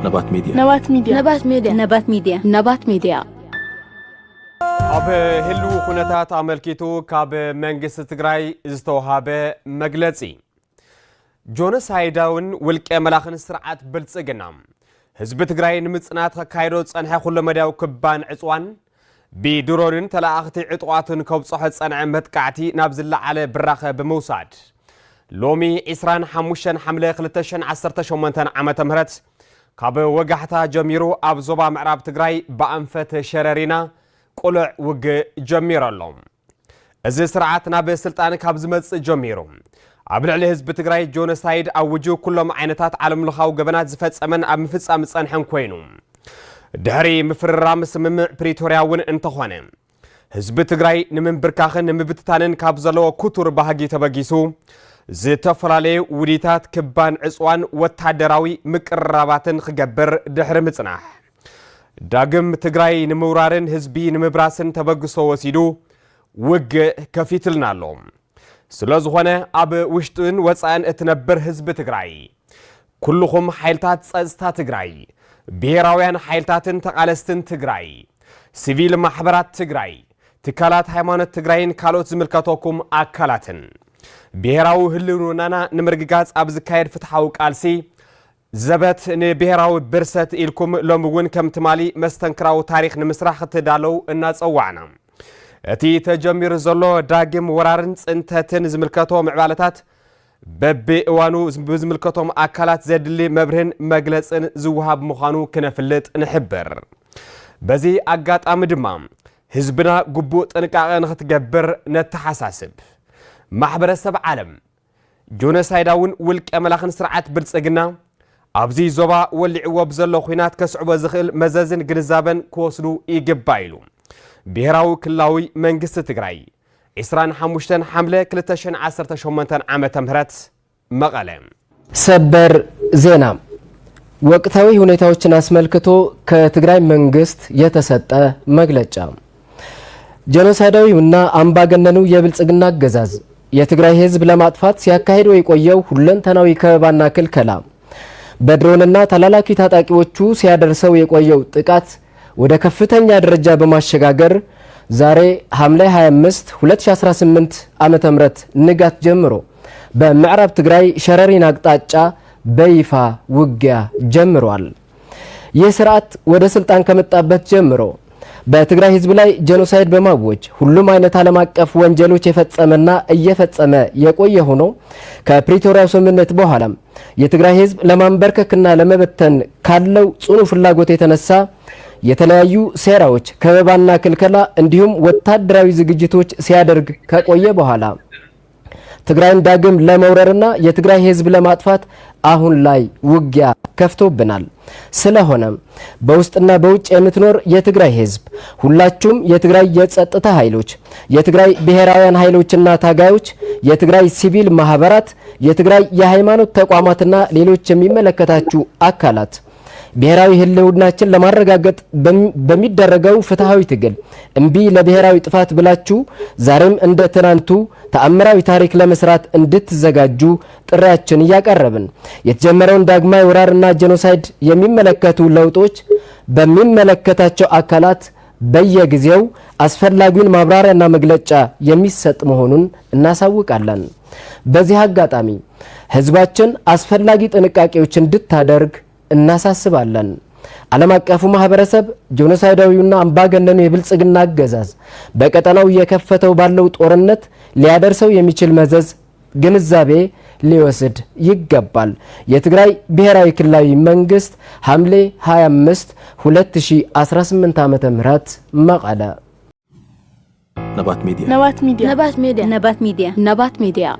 نبات ميديا نبات ميديا نبات ميديا نبات ميديا نبات ميديا أب هلو خناتات عملكيتو كاب منجس تجراي استوهاب مجلسي جونسايداون ولك ملاخن سرعات بلصقنام حزب تجراي نمصنات كايروس انها كل مداو كبان عصوان بدرون تلاقتي عطواتن كوبصح صنع متقعتي نابزل على براخه بموساد لومي إسران حموشن حمله 2018 عامه مهرت كاب وجحتا جميرو ابزوبا معراب تجراي بانفت شررينا قلع وج جمير اللهم ازي سرعاتنا بسلطان كاب زمص جميرو عبلع لحزب تجراي جونسايد اوجو كلهم عينتات عالم لخاو جبنات زفصمن اب مفصام صنحن كوينو دهري مفررام سممع بريتورياون انتخونه حزب تجراي نمنبركاخن نمبتتانن كاب زلو كوتور باهغي تبغيسو زتفرالي وديتات كبان عصوان وتادراوي مقرباتن خجبر دحر مصناح داغم تجراي نمورارن حزبي نمبراسن تبغسو وسيدو وج كفيتلنالو سلازخونه اب وشتن وصان اتنبر حزب تجراي كلهم حيلتات صصتا تجراي بهراوያን حيلتاتن تقالستن تجراي سيفيل محبرات تجراي تكالات ሃይማኖት ትግራይን ካሎት ዝምልከቶኩም አካላትን ብሔራዊ ህልውናና ንምርግጋጽ ኣብዝካየድ ፍትሐዊ ቃልሲ ዘበት ንብሔራዊ ብርሰት ኢልኩም ሎምውን ከም ትማሊ መስተንክራዊ ታሪክ ንምስራሕ ትዳለው እናጸዋዕና እቲ ተጀሚር ዘሎ ዳግም ወራርን ጽንተትን ዝምልከቶ ምዕባለታት በብ እዋኑ ዝምልከቶም አካላት ዘድሊ መብርህን መግለጽን ዝውሃብ ምዃኑ ክነፍልጥ ንሕብር በዚ አጋጣሚ ድማ ህዝብና ጉቡእ ጥንቃቄ ንኽትገብር ነተሓሳስብ ማሕበረሰብ ዓለም ጆኖሳይዳውን ውልቀ መላኽን ስርዓት ብልጽግና ኣብዚ ዞባ ወሊዕዎ ብዘሎ ኹናት ከስዕቦ ዝኽእል መዘዝን ግንዛበን ክወስዱ ይግባይሉ ብሔራዊ ክልላዊ መንግስቲ ትግራይ 25 حمله 2018 ዓመተ ምህረት መቀለ ሰበር ዜና ወቅታዊ ሁኔታዎችን አስመልክቶ ከትግራይ መንግስት የተሰጠ መግለጫ ጄኖሳይዳዊውና አምባገነኑ የብልጽግና አገዛዝ የትግራይ ህዝብ ለማጥፋት ሲያካሂደው የቆየው ሁለንተናዊ ከበባና ክልከላ በድሮንና ተላላኪ ታጣቂዎቹ ሲያደርሰው የቆየው ጥቃት ወደ ከፍተኛ ደረጃ በማሸጋገር ዛሬ ሐምሌ 25 2018 ዓመተ ምህረት ንጋት ጀምሮ በምዕራብ ትግራይ ሸረሪን አቅጣጫ በይፋ ውጊያ ጀምሯል። ይህ ስርዓት ወደ ስልጣን ከመጣበት ጀምሮ በትግራይ ህዝብ ላይ ጄኖሳይድ በማወጅ ሁሉም አይነት ዓለም አቀፍ ወንጀሎች የፈጸመና እየፈጸመ የቆየ ሆኖ ከፕሪቶሪያው ስምምነት በኋላ የትግራይ ህዝብ ለማንበርከክና ለመበተን ካለው ጽኑ ፍላጎት የተነሳ የተለያዩ ሴራዎች ከበባና ክልከላ እንዲሁም ወታደራዊ ዝግጅቶች ሲያደርግ ከቆየ በኋላ ትግራይን ዳግም ለመውረርና የትግራይ ህዝብ ለማጥፋት አሁን ላይ ውጊያ ከፍቶብናል። ስለሆነም በውስጥና በውጭ የምትኖር የትግራይ ህዝብ ሁላችሁም የትግራይ የጸጥታ ኃይሎች፣ የትግራይ ብሔራውያን ኃይሎችና ታጋዮች፣ የትግራይ ሲቪል ማህበራት፣ የትግራይ የሃይማኖት ተቋማትና ሌሎች የሚመለከታችሁ አካላት ብሔራዊ ህልውናችን ለማረጋገጥ በሚደረገው ፍትሃዊ ትግል እንቢ ለብሔራዊ ጥፋት ብላችሁ ዛሬም እንደ ትናንቱ ተአምራዊ ታሪክ ለመስራት እንድትዘጋጁ ጥሪያችን ያቀርብን የተጀመረውን ዳግማዊ ወራርና ጄኖሳይድ የሚመለከቱ ለውጦች በሚመለከታቸው አካላት በየጊዜው አስፈላጊውን ማብራሪያና መግለጫ የሚሰጥ መሆኑን እናሳውቃለን። በዚህ አጋጣሚ ህዝባችን አስፈላጊ ጥንቃቄዎች እንድታደርግ እናሳስባለን። ዓለም አቀፉ ማህበረሰብ ጄኖሳይዳዊውና አምባገነኑ የብልጽግና አገዛዝ በቀጠናው የከፈተው ባለው ጦርነት ሊያደርሰው የሚችል መዘዝ ግንዛቤ ሊወስድ ይገባል። የትግራይ ብሔራዊ ክልላዊ መንግስት ሐምሌ 25 2018 ዓመተ ምህረት መቀለ نبات ميديا نبات ميديا نبات ميديا نبات ميديا